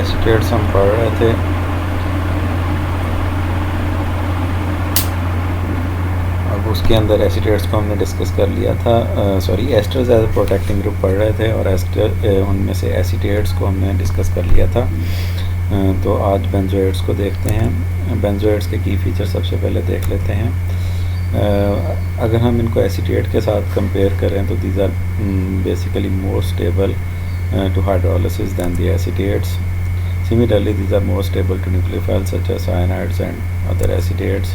एसीटेट्स हम पढ़ रहे थे। अब उसके अंदर एसीटेट्स को हमने डिस्कस कर लिया था, sorry esters as a protecting group पढ़ रहे थे और एस्टर उनमें से एसीटेट्स को हमने डिस्कस कर लिया था। तो आज बेंजोएट्स को देखते हैं। बेंजोएट्स के की फीचर सबसे पहले देख लेते हैं। अगर हम इनको एसीटेट के साथ कंपेयर करें तो these are basically more stable to hydrolysis than the acetates. Similarly, these are more stable to nucleophiles such as cyanides and other acetates.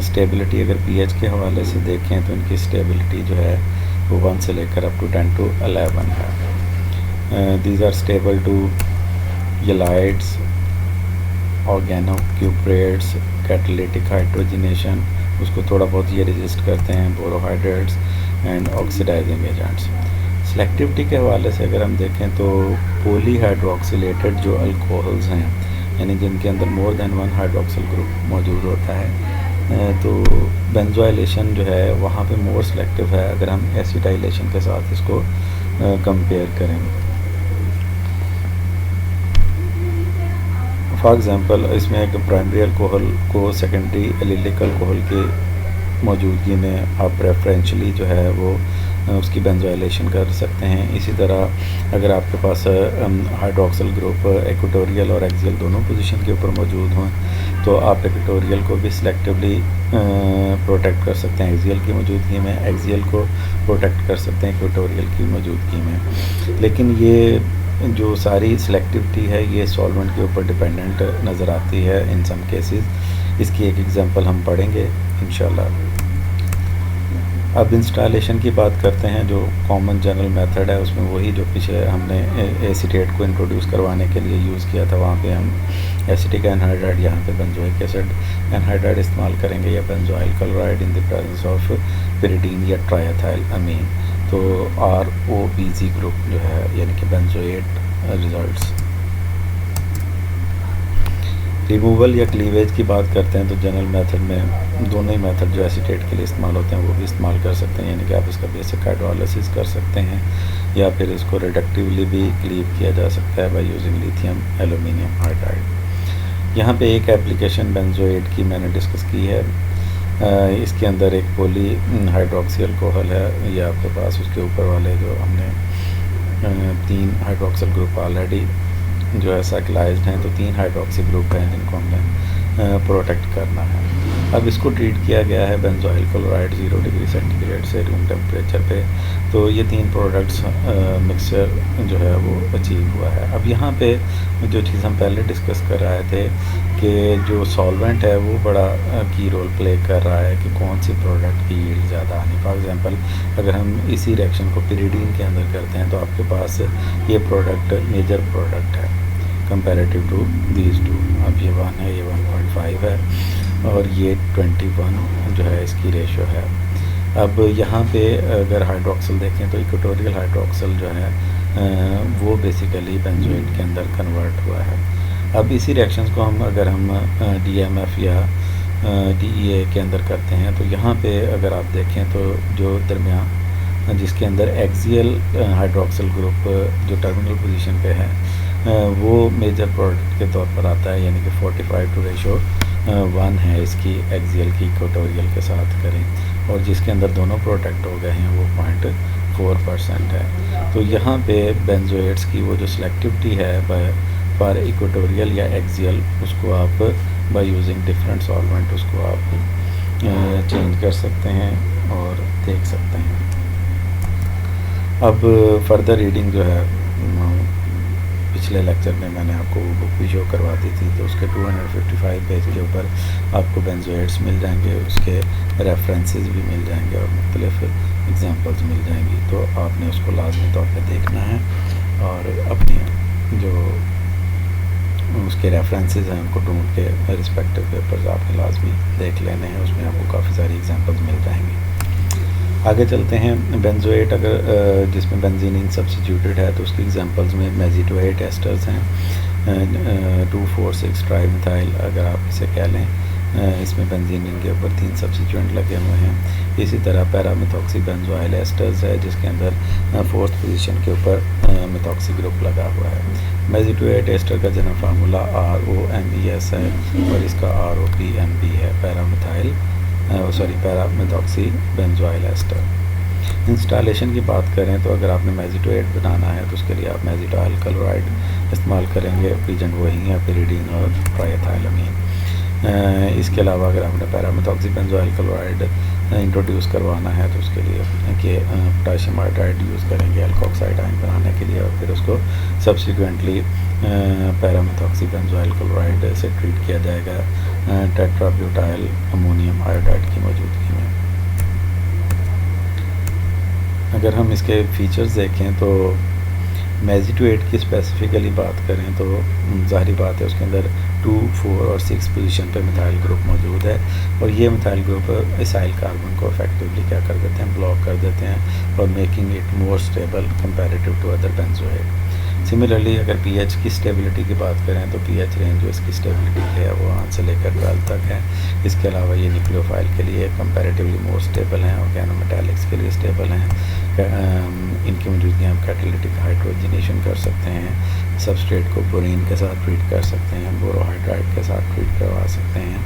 Stability अगर pH के हवाले से देखें तो इनकी स्टेबिलिटी जो है वो 1 से लेकर अप टू 10 to 11 है। These are stable to ylides, organocuprates, catalytic hydrogenation, उसको थोड़ा बहुत ये रेजिस्ट करते हैं, बोरोहाइड्रेट्स एंड ऑक्सीडाइजिंग एजेंट्स। सिलेक्टिविटी के हवाले से अगर हम देखें तो पॉलीहाइड्रोक्सिलेटेड जो अल्कोहल्स हैं, यानी जिनके अंदर more than one hydroxyl group मौजूद होता है, तो बेंजोइलेशन जो है वहाँ पे मोर सिलेक्टिव है अगर हम एसिटाइलेशन के साथ इसको कंपेयर करें। फॉर एग्ज़ाम्पल इसमें एक प्राइमरी अल्कोहल को सेकेंडरी एलिलिक अल्कोहल की मौजूदगी में आप प्रेफरेंशली जो है वो उसकी बेंजोइलेशन कर सकते हैं। इसी तरह अगर आपके पास हाइड्रोक्सिल ग्रुप इक्वेटोरियल और एक्सियल दोनों पोजीशन के ऊपर मौजूद हों तो आप इक्वेटोरियल को भी सिलेक्टिवली प्रोटेक्ट कर सकते हैं एक्सियल की मौजूदगी में, एक्सियल को प्रोटेक्ट कर सकते हैं इक्वेटोरियल की मौजूदगी में। लेकिन ये जो सारी सिलेक्टिविटी है ये सॉल्वेंट के ऊपर डिपेंडेंट नज़र आती है इन सम केसेस। इसकी एक एग्जांपल हम पढ़ेंगे इंशाल्लाह। अब इंस्टॉलेशन की बात करते हैं। जो कॉमन जनरल मेथड है उसमें वही जो पीछे हमने एसीटेट को इंट्रोड्यूस करवाने के लिए यूज़ किया था, वहाँ पे हम एसिटिक एनहाइड्राइड, यहाँ पे बेंजोइक एसिड एनहाइड्राइड इस्तेमाल करेंगे या benzoyl chloride in the presence of pyridine या ट्राइएथाइल अमीन। तो ROBG ग्रुप जो है यानी कि बेंजोएट रिजल्ट्स। रिमूवल या क्लीवेज की बात करते हैं तो जनरल मेथड में दोनों ही मेथड जो एसीटेट के लिए इस्तेमाल होते हैं वो भी इस्तेमाल कर सकते हैं, यानी कि आप इसका बेसिक हाइड्रोलिसिस कर सकते हैं या फिर इसको रिडक्टिवली भी क्लीव किया जा सकता है by using lithium aluminium hydride. यहाँ पे एक एप्लीकेशन बेंजोएट की मैंने डिस्कस की है। इसके अंदर एक पॉली हाइड्रोक्सी अल्कोहल है, ये आपके पास उसके ऊपर वाले जो हमने 3 हाइड्रोक्सिल ग्रुप ऑलरेडी जो है साइक्लाइज्ड हैं, तो 3 हाइड्रोक्सी ग्रुप हैं जिनको हमने प्रोटेक्ट करना है। अब इसको ट्रीट किया गया है बेंजोइल क्लोराइड 0 डिग्री सेंटीग्रेड से रूम टेम्परेचर पे, तो ये 3 प्रोडक्ट्स मिक्सचर जो है वो अचीव हुआ है। अब यहाँ पे जो चीज़ हम पहले डिस्कस कर रहे थे कि जो सॉल्वेंट है वो बड़ा की रोल प्ले कर रहा है कि कौन सी प्रोडक्ट की यील्ड ज़्यादा आनी। फॉर एग्जांपल अगर हम इसी रिएक्शन को पिरिडीन के अंदर करते हैं तो आपके पास ये प्रोडक्ट मेजर प्रोडक्ट है कंपैरेटिव टू दीज टू। अब ये 1 है, ये 1.5 है और ये 21 जो है इसकी रेशो है। अब यहाँ पे अगर हाइड्रोक्सिल देखें तो इक्वेटोरियल हाइड्रोक्सिल जो है वो बेसिकली बेंजोएट के अंदर कन्वर्ट हुआ है। अब इसी रिएक्शंस को अगर हम DMF या DEA के अंदर करते हैं तो यहाँ पे अगर आप देखें तो जो दरमियान जिसके अंदर एक्सियल हाइड्रोक्सिल ग्रुप जो टर्मिनल पोजीशन पे है वो मेजर प्रोडक्ट के तौर पर आता है, यानी कि 45 टू रेशो 1 है इसकी एक्सियल की इक्वेटोरियल के साथ करें, और जिसके अंदर दोनों प्रोडक्ट हो गए हैं वो 0.4% है। तो यहाँ पे बेंजोएट्स की वो जो सिलेक्टिविटी है पर इक्वेटोरियल या एक्सियल उसको आप बाय यूजिंग डिफरेंट सॉल्वेंट उसको आप चेंज कर सकते हैं और देख सकते हैं। अब फर्दर रीडिंग जो है पिछले लेक्चर में मैंने आपको वो बुक भी शो करवा दी थी, तो उसके 255 पेज के ऊपर आपको बेंजोएट्स मिल जाएंगे, उसके रेफरेंसेस भी मिल जाएंगे और मुख्तलिफ एग्जांपल्स मिल जाएंगी। तो आपने उसको लाजमी तौर पे देखना है और अपने जो उसके रेफरेंसेस हैं उनको ढूंढ के रिस्पेक्टिव पेपर्स आपने लाजमी देख लेने हैं, उसमें आपको काफ़ी सारी एग्जांपल्स मिल जाएंगी। आगे चलते हैं। बेंजोएट अगर जिसमें बेंजीनिन सब्स्टिट्यूटेड है तो उसकी एग्जांपल्स में मेजिटोएट एस्टर्स हैं, 2,4,6 ट्राइमिथाइल अगर आप इसे कह लें, इसमें बेंजीन रिंग के ऊपर 3 सब्स्टिट्यूएंट लगे हुए हैं। इसी तरह पैरामेथॉक्सी बेंजोइल एस्टर्स है जिसके अंदर 4th पोजीशन के ऊपर मेथॉक्सी ग्रुप लगा हुआ है। मेजिटोएट एस्टर का जनरल फार्मूला ROMES है और इसका ROPMB है, पैरामेथॉक्सी बेंजोइल एस्टर। इंस्टॉलेशन की बात करें तो अगर आपने मेजिटोएट बनाना है तो उसके लिए आप मेजिटाइल क्लोराइड इस्तेमाल करेंगे, एजेंट वही है पिरिडीन और ट्राइएथाइलमीन। इसके अलावा अगर आपने पैरामेथॉक्सी बेंजोइल क्लोराइड इंट्रोड्यूस करवाना है तो उसके लिए कि पोटाशियम हाइड्राइड यूज़ करेंगे एल्कोक्साइड आयन बनाने के लिए, और फिर उसको सब्सिक्वेंटली पैरामेथॉक्सी बेंजोइल क्लोराइड से ट्रीट किया जाएगा टेट्राब्यूटाइल अमोनियम आयोडाइड की मौजूदगी में। अगर हम इसके फीचर्स देखें तो मेजिटोएट की स्पेसिफिकली बात करें तो ज़ाहिर बात है उसके अंदर 2, 4 और 6 पोजीशन पे मिथाइल ग्रुप मौजूद है, और ये मिथाइल ग्रुप इसाइल कार्बन को इफेक्टिवली क्या कर देते हैं, ब्लॉक कर देते हैं, और making it more stable comparative to other benzoate. Similarly अगर पीएच की स्टेबिलिटी की बात करें तो पीएच रेंज जो इसकी स्टेबिलिटी है वो 1 से लेकर 12 तक है। इसके अलावा ये न्यूक्लियोफाइल के लिए कंपैरेटिवली मोर स्टेबल हैं, ऑर्गेनोमेटालिक्स के लिए स्टेबल हैं। इनकी मौजूदगी हम कैटालिटिक हाइड्रोजनेशन कर सकते हैं, सबस्ट्रेट को बोरीन के साथ ट्रीट कर सकते हैं, बोरोहाइड्राइड के साथ ट्रीट करवा सकते हैं,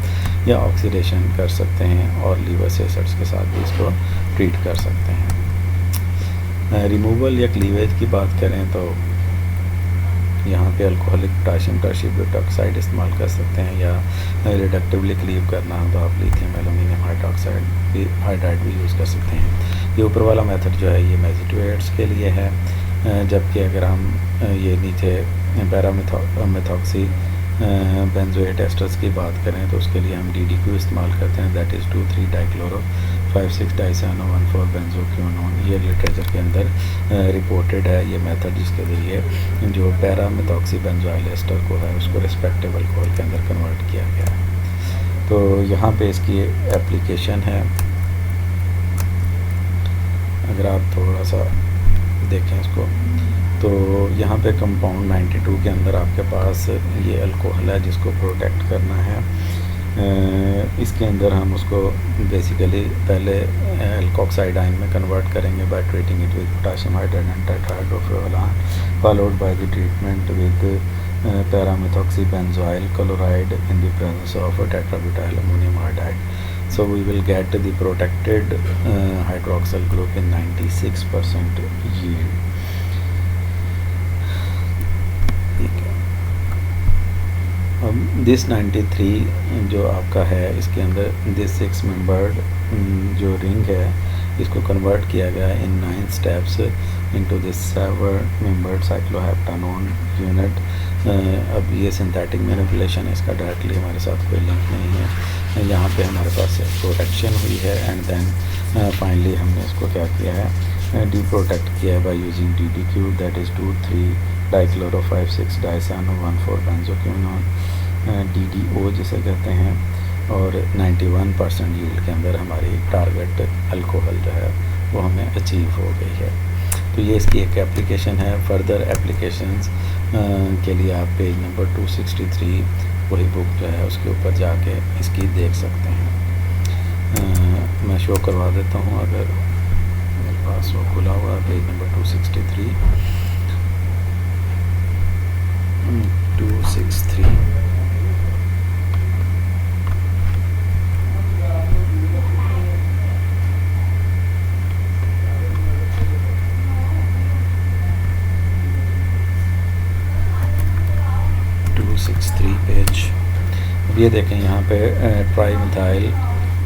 या ऑक्सीडेशन कर सकते हैं और लीवर्स एसिड्स के साथ भी इसको ट्रीट कर सकते हैं। रिमूवल या क्लीवेज की बात करें तो यहाँ पे अल्कोहलिक पोटाशियम टर्शियम इस्तेमाल कर सकते हैं, या रिडक्टिवली क्लीव करना हो तो आप लिथियम एल्यूमिनियम हाइड्राइड भी यूज़ कर सकते हैं। ये ऊपर वाला मेथड जो है ये मेजिटोएट्स के लिए है, जबकि अगर हम ये नीचे पैरामेथॉक्सी बेंजोएट एस्टर्स की बात करें तो उसके लिए हम DDQ इस्तेमाल करते हैं, दैट इज़ 2,3 डाइक्लोरो 5,6 डाइसाइनो 1,4 बेंजोक्विनोन। ये लिटरेचर के अंदर रिपोर्टेड है ये मेथड, जिसके ज़रिए जो पैरामेथॉक्सी बेंजोइल एस्टर को है उसको रिस्पेक्टिव अल्कोहल के अंदर कन्वर्ट किया गया है। तो यहाँ पे इसकी एप्लीकेशन है, अगर आप थोड़ा सा देखें इसको तो यहाँ पे कंपाउंड 92 के अंदर आपके पास ये अल्कोहल है जिसको प्रोटेक्ट करना है। इसके अंदर हम उसको बेसिकली पहले एल्कोक्साइड आयन में कन्वर्ट करेंगे by treating it with potassium hydride and tetrahydrofuran, followed by the treatment with paramethoxy benzoyl chloride in the presence of tetrabutyl ammonium iodide. So we will get the protected hydroxyl group in 96% yield. अब this 93 जो आपका है इसके अंदर this 6 membered जो ring है इसको convert किया गया in 9 steps into this 7 membered cycloheptanone unit. अब ये सिंथेटिक मैनिपुलेशन है, इसका डायरेक्टली हमारे साथ कोई लिंक नहीं है. यहाँ पे हमारे पास प्रोटेक्शन हुई है एंड देन फाइनली हमने इसको क्या किया है, डी प्रोटेक्ट किया है by using DDQ, that is 2,3 dichloro 5,6 डाइसाइनो 1,4 benzoquinone, DDO जिसे कहते हैं. और 91% यील्ड के अंदर हमारी टारगेट अल्कोहल जो है वो हमें अचीव हो गई है. तो ये इसकी एक एप्लीकेशन है. फर्दर एप्लीकेशंस के लिए आप पेज नंबर 263 वही बुक जो है उसके ऊपर जाके इसकी देख सकते हैं. मैं शो करवा देता हूँ, अगर मेरे पास वो खुला हुआ है पेज नंबर 263. पेज. अब ये देखें यहाँ पे ट्राईमिथाइल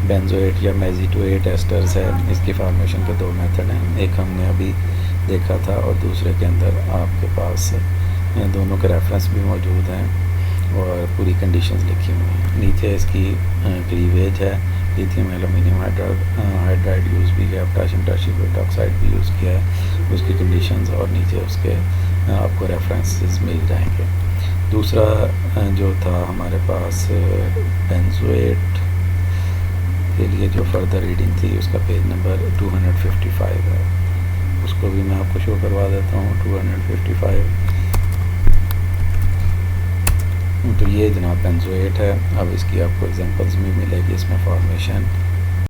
बेंजोएट या मेजिटोएट एस्टर्स है. इसकी फार्मेशन के 2 मेथड हैं, एक हमने अभी देखा था और दूसरे के अंदर आपके पास दोनों के रेफरेंस भी मौजूद हैं और पूरी कंडीशंस लिखी हुई हैं. नीचे इसकी क्लीवेज है, लिथियम एल्यूमिनियम हाइड्राइड यूज़ भी किया, पोटाशियम टर्शियम भी यूज़ किया है, उसकी कंडीशंस और नीचे उसके आपको रेफरेंसेस मिल जाएंगे. दूसरा जो था हमारे पास बेंजोएट के लिए जो फर्दर रीडिंग थी उसका पेज नंबर 255 है, उसको भी मैं आपको शो करवा देता हूँ. 255 तो ये जनाब बेंजोएट है। अब इसकी आपको एग्जांपल्स भी मिलेगी इसमें फॉर्मेशन